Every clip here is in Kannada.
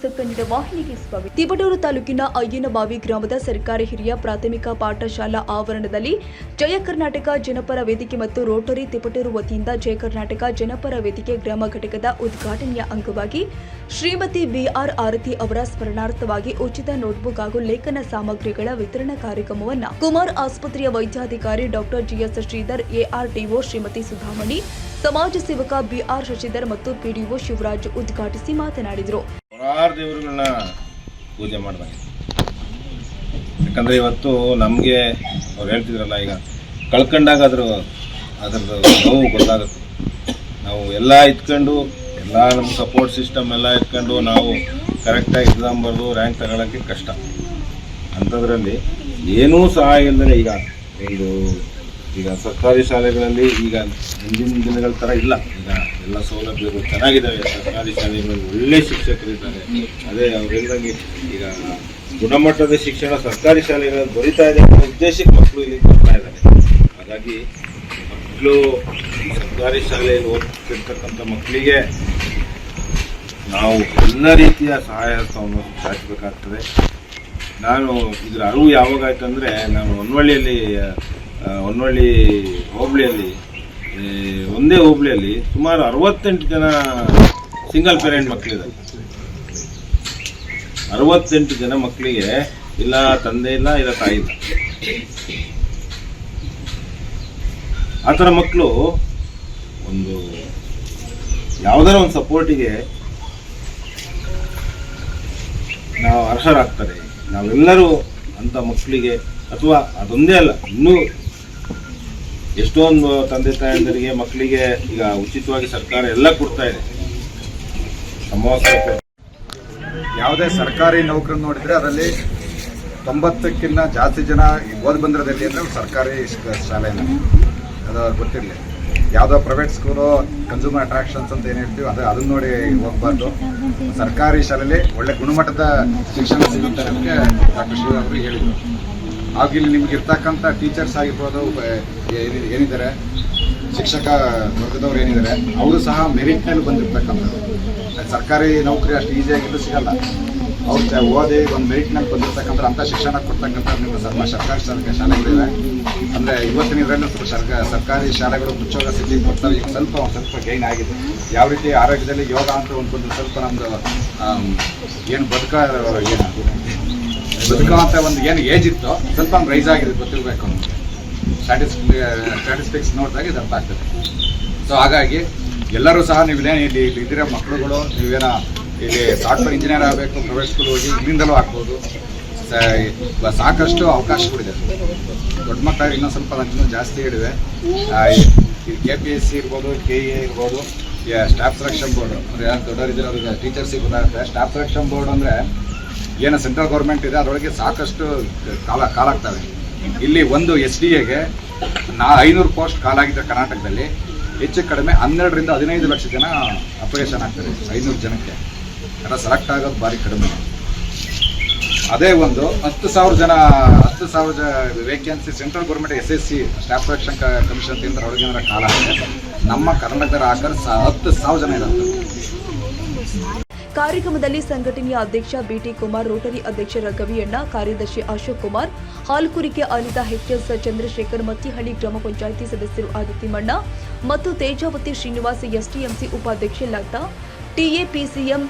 ನ್ಯೂಸ್ ಕನ್ನಡ ವಾಹಿನಿಗೆ ಸ್ವಾಗತ. ತಿಪಟೂರು ತಾಲೂಕಿನ ಅಯ್ಯನಬಾವಿ ಗ್ರಾಮದ ಸರ್ಕಾರಿ ಹಿರಿಯ ಪ್ರಾಥಮಿಕ ಪಾಠಶಾಲಾ ಆವರಣದಲ್ಲಿ ಜಯ ಕರ್ನಾಟಕ ಜನಪರ ವೇದಿಕೆ ಮತ್ತು ರೋಟರಿ ತಿಪಟೂರು ವತಿಯಿಂದ ಜಯ ಕರ್ನಾಟಕ ಜನಪರ ವೇದಿಕೆ ಗ್ರಾಮ ಘಟಕದ ಉದ್ಘಾಟನೆಯ ಅಂಗವಾಗಿ ಶ್ರೀಮತಿ ಬಿಆರ್ ಆರತಿ ಅವರ ಸ್ಮರಣಾರ್ಥವಾಗಿ ಉಚಿತ ನೋಟ್ಬುಕ್ ಹಾಗೂ ಲೇಖನ ಸಾಮಗ್ರಿಗಳ ವಿತರಣಾ ಕಾರ್ಯಕ್ರಮವನ್ನು ಕುಮಾರ್ ಆಸ್ಪತ್ರೆಯ ವೈದ್ಯಾಧಿಕಾರಿ doctor GS Sridhar, ARTO Shrimati Sudhamani, ಸಮಾಜ ಸೇವಕ ಬಿಆರ್ ಶಶಿಧರ್ ಮತ್ತು ಪಿಡಿಒ ಶಿವರಾಜ್ ಉದ್ಘಾಟಿಸಿ ಮಾತನಾಡಿದರು. ದೇವರುಗಳನ್ನ ಪೂಜೆ ಮಾಡಿದಾಗ, ಯಾಕಂದ್ರೆ ಇವತ್ತು ನಮಗೆ ಅವ್ರು ಹೇಳ್ತಿದ್ರಲ್ಲ, ಈಗ ಕಳ್ಕೊಂಡಾಗ ಅದ್ರದ್ದು ನೋವು ಗೊತ್ತಾಗುತ್ತೆ. ನಾವು ಎಲ್ಲ ಇಟ್ಕೊಂಡು ಎಲ್ಲ ನಮ್ಮ ಸಪೋರ್ಟ್ ಸಿಸ್ಟಮ್ ಎಲ್ಲ ಇಟ್ಕೊಂಡು ನಾವು ಕರೆಕ್ಟಾಗಿ ಎಕ್ಸಾಮ್ ಬರೆದು ರ್ಯಾಂಕ್ ತಗೊಳ್ಳೋಕ್ಕೆ ಕಷ್ಟ. ಅಂಥದ್ರಲ್ಲಿ ಏನೂ ಸಹಾಯ ಇಲ್ಲದೆ ಈಗ ಸರ್ಕಾರಿ ಶಾಲೆಗಳಲ್ಲಿ ಈಗ ಹಿಂದಿನ ದಿನಗಳ ಥರ ಇಲ್ಲ. ಈಗ ಎಲ್ಲ ಸೌಲಭ್ಯಗಳು ಚೆನ್ನಾಗಿದ್ದಾವೆ. ಸರ್ಕಾರಿ ಶಾಲೆಗಳಲ್ಲಿ ಒಳ್ಳೆ ಶಿಕ್ಷಕರಿದ್ದಾರೆ. ಅದೇ ಅವ್ರು ಹೇಳಿದಂಗೆ ಈಗ ಗುಣಮಟ್ಟದ ಶಿಕ್ಷಣ ಸರ್ಕಾರಿ ಶಾಲೆಗಳಲ್ಲಿ ದೊರೀತಾ ಇದೆ ಅನ್ನೋ ಉದ್ದೇಶಕ್ಕೆ ಮಕ್ಕಳು ಇಲ್ಲಿ ಬರ್ತಾ ಇದ್ದಾರೆ. ಹಾಗಾಗಿ ಮಕ್ಕಳು ಸರ್ಕಾರಿ ಶಾಲೆಯಲ್ಲಿ ಓದ್ತಿರ್ತಕ್ಕಂಥ ಮಕ್ಕಳಿಗೆ ನಾವು ಎಲ್ಲ ರೀತಿಯ ಸಹಾಯ ಹಸ್ತವನ್ನು ಚಾಚಬೇಕಾಗ್ತದೆ. ನಾನು ಇದರ ಅರಿವು ಯಾವಾಗ ಆಯ್ತು ಅಂದರೆ, ನಾನು ಹೊನ್ನಳ್ಳಿ ಹೋಬಳಿಯಲ್ಲಿ ಒಂದೇ ಹೋಬಳಿಯಲ್ಲಿ ಸುಮಾರು 68 ಜನ ಸಿಂಗಲ್ ಪೇರೆಂಟ್ ಮಕ್ಕಳಿದ್ದಾರೆ. 68 ಜನ ಮಕ್ಕಳಿಗೆ ಇಲ್ಲ ತಂದೆ ಇಲ್ಲ, ಇಲ್ಲ ತಾಯಿ ಇಲ್ಲ. ಆ ಥರ ಮಕ್ಕಳು ಒಂದು ಯಾವುದಾರ ಒಂದು ಸಪೋರ್ಟಿಗೆ ನಾವು ಅರ್ಹರಾಗ್ತಾರೆ. ನಾವೆಲ್ಲರೂ ಅಂಥ ಮಕ್ಕಳಿಗೆ, ಅಥವಾ ಅದೊಂದೇ ಅಲ್ಲ, ಇನ್ನೂ ಎಷ್ಟೊಂದು ತಂದೆ ತಾಯಂದರಿಗೆ ಮಕ್ಕಳಿಗೆ ಈಗ ಉಚಿತವಾಗಿ ಸರ್ಕಾರ ಎಲ್ಲ ಕೊಡ್ತಾ ಇದೆ. ಯಾವುದೇ ಸರ್ಕಾರಿ ನೌಕರನ್ನು ನೋಡಿದರೆ ಅದರಲ್ಲಿ 90ಕ್ಕಿಂತ ಜಾಸ್ತಿ ಜನ ಓದಿ ಬಂದಿರೋದಲ್ಲಿ ಅಂದರೆ ಸರ್ಕಾರಿ ಶಾಲೆನ, ಅದು ಗೊತ್ತಿರಲಿ. ಯಾವುದೋ ಪ್ರೈವೇಟ್ ಸ್ಕೂಲು, ಕನ್ಸ್ಯೂಮರ್ ಅಟ್ರಾಕ್ಷನ್ಸ್ ಅಂತ ಏನು ಹೇಳ್ತೀವಿ, ಅದನ್ನ ನೋಡಿ ಹೋಗ್ಬಾರ್ದು. ಸರ್ಕಾರಿ ಶಾಲೆಯಲ್ಲಿ ಒಳ್ಳೆ ಗುಣಮಟ್ಟದ ಶಿಕ್ಷಣ ಸಿಗುತ್ತೆ ಅನ್ನೋದಕ್ಕೆ ಡಾಕ್ಟರ್ ಶಿವ ಅವರು ಹೇಳಿದರು. ಹಾಗೂ ಇಲ್ಲಿ ನಿಮ್ಗೆ ಇರ್ತಕ್ಕಂಥ ಟೀಚರ್ಸ್ ಆಗಿರ್ಬೋದು, ಏನಿದ್ದಾರೆ ಶಿಕ್ಷಕ ವರ್ಗದವ್ರು ಏನಿದ್ದಾರೆ, ಅವರು ಸಹ ಮೆರಿಟ್ನಲ್ಲಿ ಬಂದಿರ್ತಕ್ಕಂಥದ್ದು. ಸರ್ಕಾರಿ ನೌಕರಿ ಅಷ್ಟು ಈಸಿಯಾಗಿದ್ದು ಸಿಗಲ್ಲ. ಅವ್ರು ಓದಿ ಒಂದು ಮೆರಿಟ್ನಲ್ಲಿ ಬಂದಿರ್ತಕ್ಕಂಥ ಅಂಥ ಶಿಕ್ಷಣ ಕೊಡ್ತಕ್ಕಂಥ ನಿಮ್ಮ ಸರ್ಕಾರಿ ಶಾಲೆಗಳಿವೆ. ಅಂದರೆ ಇವತ್ತಿನ ಇದರಲ್ಲೂ ಸರ್ಕಾರಿ ಶಾಲೆಗಳು ಮುಚ್ಚೋಗ ಸ್ಥಿತಿಗೆ ಬರ್ತಾರೆ. ಈಗ ಸ್ವಲ್ಪ ಗೈನ್ ಆಗಿದೆ. ಯಾವ ರೀತಿ ಆರೋಗ್ಯದಲ್ಲಿ ಯೋಗ ಅಂತ ಒಂದು ಸ್ವಲ್ಪ ನಮ್ಮದು ಏನು ಬದುಕೋ ಅಂತ ಒಂದು ಏನು ಏಜ್ ಇತ್ತು, ಸ್ವಲ್ಪ ರೈಸ್ ಆಗಿದೆ, ಗೊತ್ತಿರಬೇಕು ನಮಗೆ. ಸ್ಟ್ಯಾಟಿಸ್ಟಿಕ್ಸ್ ನೋಡಿದಾಗ ಇದು ಅರ್ಥ ಆಗ್ತದೆ. ಸೊ ಹಾಗಾಗಿ ಎಲ್ಲರೂ ಸಹ ನೀವೇನು ಇಲ್ಲಿ ಇದ್ದಿರೋ ಮಕ್ಕಳುಗಳು, ನೀವೇನೋ ಇಲ್ಲಿ ಸಾಫ್ಟ್ವೇರ್ ಇಂಜಿನಿಯರ್ ಆಗಬೇಕು, ಪ್ರೈವೇಟ್ ಸ್ಕೂಲ್ ಹೋಗಿ ಇಲ್ಲಿಂದಲೂ ಆಗ್ಬೋದು. ಸಾಕಷ್ಟು ಅವಕಾಶಗಳಿದೆ. ದೊಡ್ಡ ಮಕ್ಕಳಾಗಿ ಇನ್ನೂ ಸ್ವಲ್ಪ ಇನ್ನೂ ಜಾಸ್ತಿ ಇವೆ. KPSC ಇರ್ಬೋದು, KE ಇರ್ಬೋದು, ಸ್ಟಾಫ್ ಸೆಲೆಕ್ಷನ್ ಬೋರ್ಡು, ಅಂದರೆ ಯಾರು ದೊಡ್ಡವರಿದ್ದೀರೋ ಅವ್ರಿಗೆ ಟೀಚರ್ಸಿಗೆ ಗೊತ್ತಾಗುತ್ತೆ. ಸ್ಟಾಫ್ ಸೆಲೆಕ್ಷನ್ ಬೋರ್ಡ್ ಅಂದರೆ ಏನು ಸೆಂಟ್ರಲ್ ಗೌರ್ಮೆಂಟ್ ಇದೆ, ಅದರೊಳಗೆ ಸಾಕಷ್ಟು ಕಾಲಾಗ್ತವೆ. ಇಲ್ಲಿ ಒಂದು SDAಗೆ 500 ಪೋಸ್ಟ್ ಕಾಲಾಗಿದ್ದರೆ ಕರ್ನಾಟಕದಲ್ಲಿ ಹೆಚ್ಚು ಕಡಿಮೆ 12 ರಿಂದ 15 ಲಕ್ಷ ಜನ ಅಪ್ಲಿಕೇಶನ್ ಆಗ್ತದೆ. 500 ಜನಕ್ಕೆ ಅದರ ಸೆಲೆಕ್ಟ್ ಆಗೋದು ಭಾರಿ ಕಡಿಮೆ. ಅದೇ ಒಂದು 10,000 vacancy central government SSC staff selection commission ಅಂತ ಒಳಗಿನ ಕಾಲ ಇದೆ. ನಮ್ಮ ಕರ್ನಾಟಕದ ಹಾಕರ್ 10,000 ಜನ ಇರುತ್ತೆ. ಕಾರ್ಯಕ್ರಮದಲ್ಲಿ ಸಂಘಟನೆಯ ಅಧ್ಯಕ್ಷ ಬಿಟಿ ಕುಮಾರ್, ರೋಟರಿ ಅಧ್ಯಕ್ಷ ರಘವಿಯಣ್ಣ, ಕಾರ್ಯದರ್ಶಿ ಅಶೋಕ್ ಕುಮಾರ್, ಹಾಲ್ಕುರಿಕೆ ಅನಿತಾ, HS ಚಂದ್ರಶೇಖರ್, ಮತ್ತಿಹಳ್ಳಿ ಗ್ರಾಮ ಪಂಚಾಯಿತಿ ಸದಸ್ಯರು ಆದ ತಿಮ್ಮಣ್ಣ ಮತ್ತು ತೇಜಾವತಿ ಶ್ರೀನಿವಾಸ್, STMC ಉಪಾಧ್ಯಕ್ಷೆ ಲತಾ, TAPCM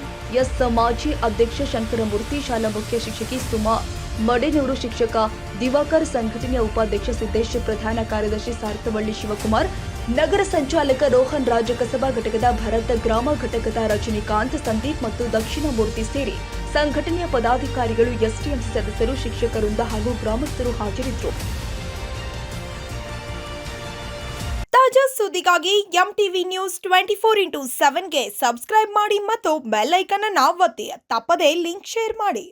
ಮಾಜಿ ಅಧ್ಯಕ್ಷ ಶಂಕರಮೂರ್ತಿ, ಶಾಲಾ ಮುಖ್ಯ ಶಿಕ್ಷಕಿ ಸುಮಾ ಮಡೇನೂರು, ಶಿಕ್ಷಕ ದಿವಾಕರ್, ಸಂಘಟನೆಯ ಉಪಾಧ್ಯಕ್ಷ ಸಿದ್ದೇಶ್, ಪ್ರಧಾನ ಕಾರ್ಯದರ್ಶಿ ಸಾರ್ಥವಳ್ಳಿ ಶಿವಕುಮಾರ್, ನಗರ ಸಂಚಾಲಕ ರೋಹನ್ ರಾಜ್, ಕಸಬಾ ಘಟಕದ ಭರತ್, ಗ್ರಾಮ ಘಟಕದ ರಜನಿಕಾಂತ್, ಸಂದೀಪ್ ಮತ್ತು ದಕ್ಷಿಣಮೂರ್ತಿ ಸೇರಿ ಸಂಘಟನೆಯ ಪದಾಧಿಕಾರಿಗಳು, STMC ಸದಸ್ಯರು, ಶಿಕ್ಷಕರಿಂದ ಹಾಗೂ ಗ್ರಾಮಸ್ಥರು ಹಾಜರಿದ್ದರು. ತಾಜಾ ಸುದ್ದಿಗಾಗಿ MTV ನ್ಯೂಸ್ 24/7ಗೆ ಸಬ್ಸ್ಕ್ರೈಬ್ ಮಾಡಿ ಮತ್ತು ಬೆಲ್ ಐಕಾನ್ ಅನ್ನು ಒತ್ತಿ. ತಪ್ಪದೇ ಲಿಂಕ್ ಶೇರ್ ಮಾಡಿ.